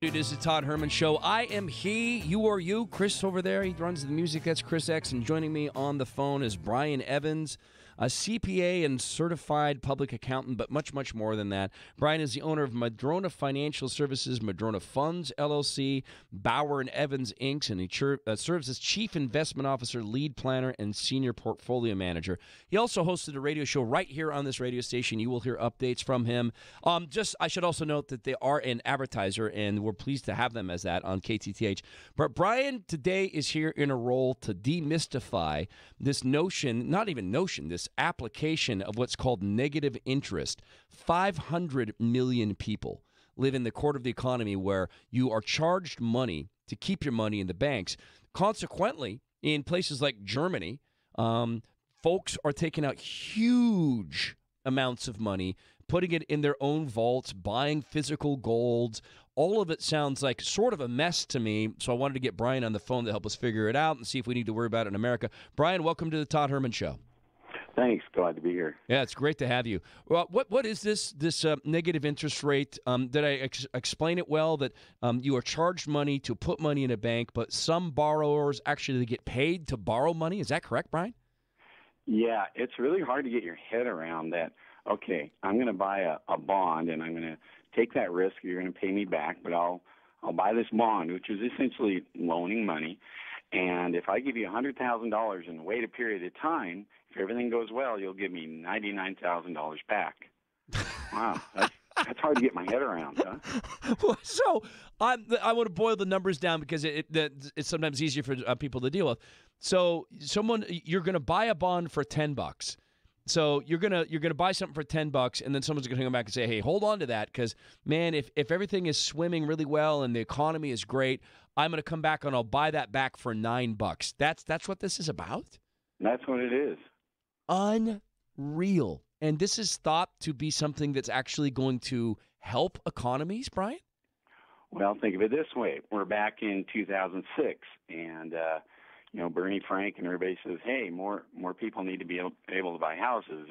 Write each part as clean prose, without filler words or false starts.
It is the Todd Herman Show. I am he, you are you. Chris over there, he runs the music. That's Chris X. And joining me on the phone is Brian Evans, a CPA and certified public accountant, but much, much more than that. Brian is the owner of Madrona Financial Services, Madrona Funds, LLC, Bauer & Evans, Inc., and he serves as Chief Investment Officer, Lead Planner, and Senior Portfolio Manager. He also hosted a radio show right here on this radio station. You will hear updates from him. I should also note that they are an advertiser, and we're pleased to have them as that on KTTH. But Brian today is here in a role to demystify this notion, not even notion, this application of what's called negative interest. 500 million people live in the quarter of the economy where you are charged money to keep your money in the banks. Consequently, in places like Germany, folks are taking out huge amounts of money, putting it in their own vaults, buying physical golds. All of it sounds like sort of a mess to me, so I wanted to get Brian on the phone to help us figure it out and see if we need to worry about it in America. Brian, welcome to the Todd Herman Show. Thanks. Glad to be here. Yeah, it's great to have you. Well, what is this negative interest rate? Did I explain it well, that you are charged money to put money in a bank, but some borrowers actually get paid to borrow money? Is that correct, Brian? Yeah, it's really hard to get your head around that. Okay, I'm going to buy a bond, and I'm going to take that risk. You're going to pay me back, but I'll buy this bond, which is essentially loaning money. And if I give you $100,000 and wait a period of time, if everything goes well, you'll give me $99,000 back. Wow, that's hard to get my head around, huh? Well, so I want to boil the numbers down because it's sometimes easier for people to deal with. So you're going to buy a bond for $10. So you're gonna buy something for $10, and then someone's gonna come back and say, "Hey, hold on to that, because man, if everything is swimming really well and the economy is great, I'm gonna come back and I'll buy that back for $9." That's what this is about. That's what it is. Unreal. And this is thought to be something that's actually going to help economies, Brian? Well, think of it this way: we're back in 2006, and Bernie Frank and everybody says, hey, more people need to be able to buy houses.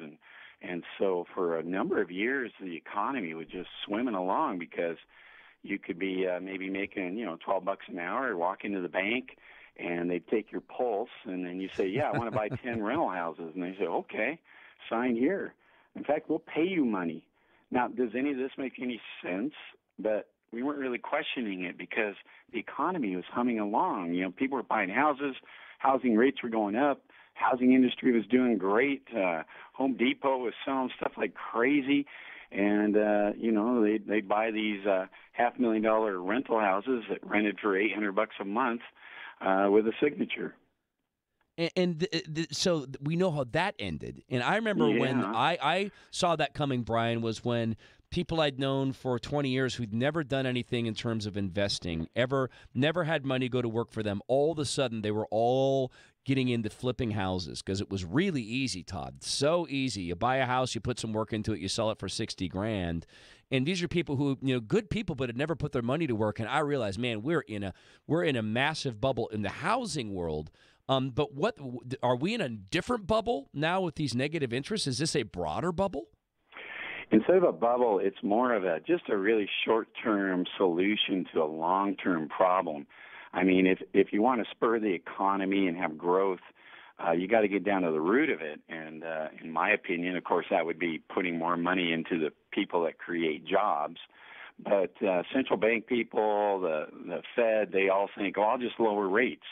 And so for a number of years, the economy was just swimming along because you could be maybe making, $12 an hour, walk into the bank, and they'd take your pulse, and then you say, yeah, I want to buy 10 rental houses. And they say, okay, sign here. In fact, we'll pay you money. Now, does any of this make any sense? But we weren't really questioning it because the economy was humming along. People were buying houses. Housing rates were going up. Housing industry was doing great. Home Depot was selling stuff like crazy. And, they'd buy these $500,000 rental houses that rented for $800 a month with a signature. And so we know how that ended. And I remember when I saw that coming, Brian, was when people I'd known for 20 years who'd never done anything in terms of investing, never had money go to work for them, all of a sudden they were all getting into flipping houses because it was really easy, Todd. So easy. You buy a house, you put some work into it, you sell it for $60,000. And these are people who, good people, but had never put their money to work. And I realized, man, we're in a massive bubble in the housing world. But what are we in a different bubble now with these negative interests? Is this a broader bubble? Instead of a bubble, it's more of just a really short-term solution to a long-term problem. I mean, if you want to spur the economy and have growth, you got to get down to the root of it. And in my opinion, of course, that would be putting more money into the people that create jobs. But central bank people, the Fed, they all think, I'll just lower rates.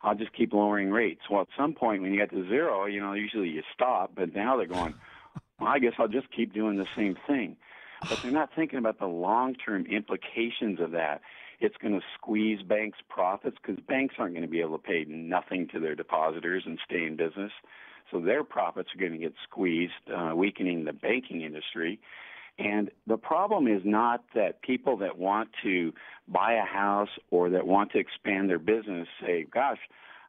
I'll just keep lowering rates. Well, at some point when you get to zero, usually you stop. But now they're going, well, I guess I'll just keep doing the same thing. But they're not thinking about the long-term implications of that. It's going to squeeze banks' profits because banks aren't going to be able to pay nothing to their depositors and stay in business. So their profits are going to get squeezed, weakening the banking industry. And the problem is not that people that want to buy a house or that want to expand their business say, gosh,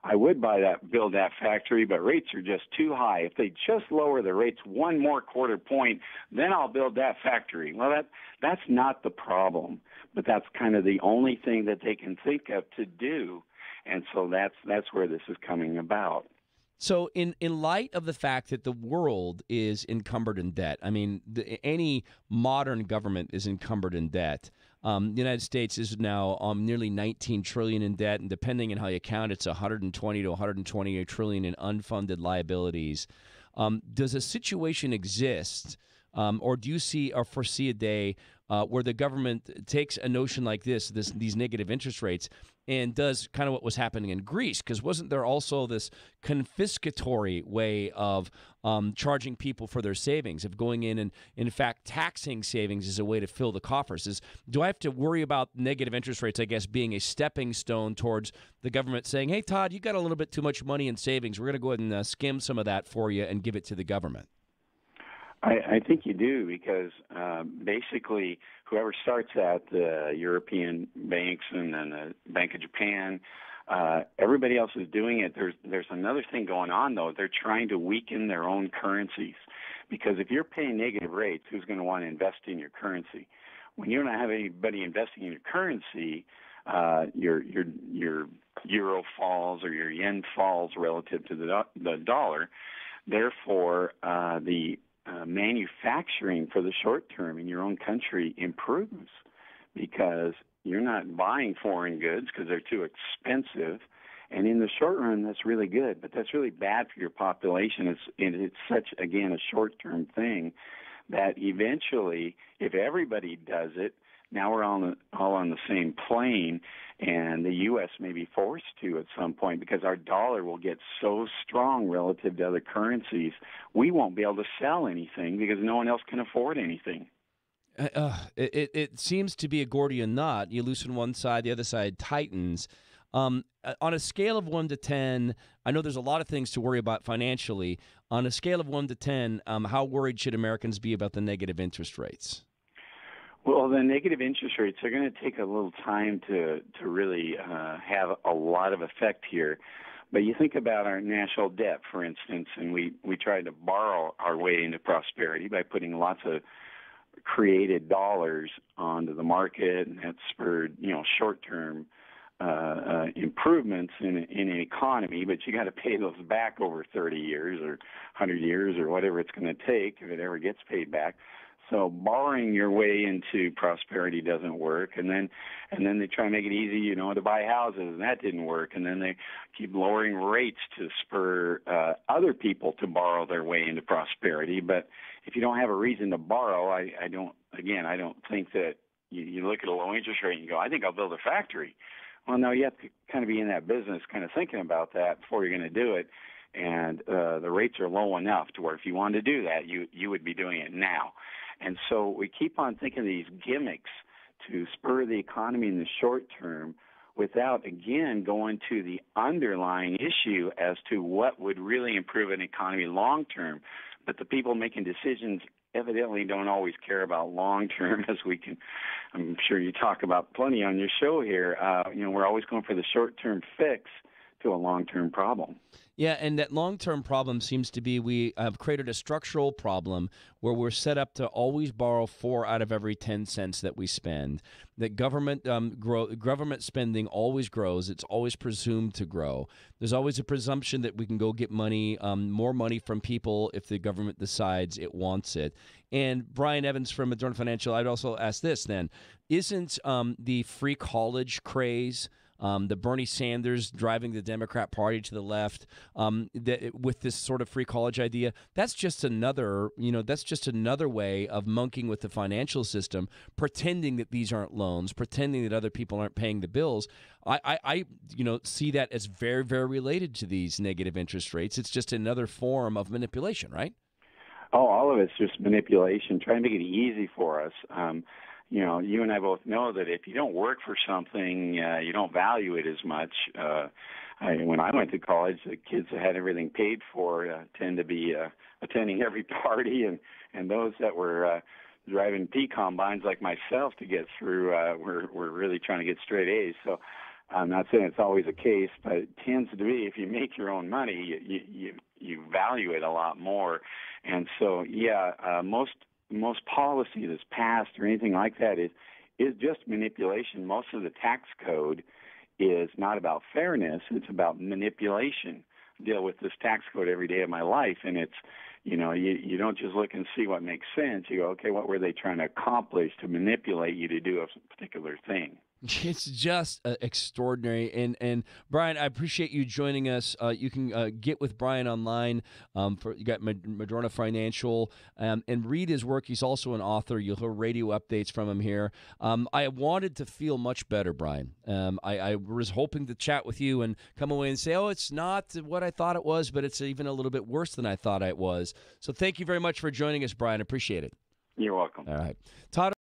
I would build that factory, but rates are just too high. If they just lower the rates one more quarter point, then I'll build that factory. Well, that's not the problem, but that's kind of the only thing that they can think of to do. And so that's where this is coming about. So in light of the fact that the world is encumbered in debt, I mean, any modern government is encumbered in debt, The United States is now nearly 19 trillion in debt, and depending on how you count, it's 120 to 128 trillion in unfunded liabilities. Does a situation exist, or do you see or foresee a day where the government takes a notion like these negative interest rates, and does kind of what was happening in Greece? Because wasn't there also this confiscatory way of charging people for their savings, of going in and, in fact, taxing savings as a way to fill the coffers? Do I have to worry about negative interest rates, I guess, being a stepping stone towards the government saying, hey, Todd, you got a little bit too much money in savings. We're going to go ahead and skim some of that for you and give it to the government? I think you do, because basically whoever starts that, the European banks and then the Bank of Japan, everybody else is doing it. There's another thing going on, though. They're trying to weaken their own currencies, because if you're paying negative rates, who's going to want to invest in your currency? When you don't have anybody investing in your currency, your euro falls or your yen falls relative to the dollar. Therefore, the manufacturing for the short term in your own country improves, because you're not buying foreign goods because they're too expensive. And in the short run, that's really good, but that's really bad for your population. It's such, again, a short-term thing that eventually, if everybody does it, now we're all on the same plane, and the U.S. may be forced to at some point, because our dollar will get so strong relative to other currencies, we won't be able to sell anything because no one else can afford anything. It seems to be a Gordian knot. You loosen one side, the other side tightens. On a scale of 1 to 10, I know there's a lot of things to worry about financially. On a scale of 1 to 10, how worried should Americans be about the negative interest rates? Well, the negative interest rates are going to take a little time to really have a lot of effect here. But you think about our national debt, for instance, and we tried to borrow our way into prosperity by putting lots of created dollars onto the market, and that spurred, short-term improvements in an economy. But you got to pay those back over 30 years or 100 years or whatever it's going to take, if it ever gets paid back. So borrowing your way into prosperity doesn't work, and then they try to make it easy, to buy houses, and that didn't work. And then they keep lowering rates to spur other people to borrow their way into prosperity. But if you don't have a reason to borrow, I don't think that you look at a low interest rate and you go, I think I'll build a factory. Well, no, you have to kind of be in that business, kind of thinking about that before you're going to do it. And the rates are low enough to where if you wanted to do that, you would be doing it now. And so we keep on thinking of these gimmicks to spur the economy in the short term without, again, going to the underlying issue as to what would really improve an economy long term. But the people making decisions evidently don't always care about long term, as I'm sure you talk about plenty on your show here. We're always going for the short term fix to a long term problem. Yeah, and that long-term problem seems to be we have created a structural problem where we're set up to always borrow 4 out of every 10 cents that we spend. That government spending always grows. It's always presumed to grow. There's always a presumption that we can go get money, more money from people if the government decides it wants it. And Brian Evans from Adorn Financial, I'd also ask this then. Isn't the free college craze, the Bernie Sanders driving the Democrat Party to the left, with this sort of free college idea, that's just another way of monkeying with the financial system, pretending that these aren't loans, pretending that other people aren't paying the bills. I see that as very, very related to these negative interest rates. It's just another form of manipulation, right? Oh, all of it's just manipulation, trying to make it easy for us. You and I both know that if you don't work for something, you don't value it as much. When I went to college, the kids that had everything paid for tend to be attending every party, and those that were driving pea combines like myself to get through were really trying to get straight A's. So I'm not saying it's always the case, but it tends to be if you make your own money, you value it a lot more. And so, most policy that's passed or anything like that is just manipulation. Most of the tax code is not about fairness. It's about manipulation. deal with this tax code every day of my life, and it's, you don't just look and see what makes sense. You go, okay, what were they trying to accomplish to manipulate you to do a particular thing? It's just extraordinary. And Brian, I appreciate you joining us. You can get with Brian online. You got Madrona Financial, and read his work. He's also an author. You'll hear radio updates from him here. I wanted to feel much better, Brian. I was hoping to chat with you and come away and say, oh, it's not what I thought it was, but it's even a little bit worse than I thought it was. So thank you very much for joining us, Brian. I appreciate it. You're welcome. All right. Todd.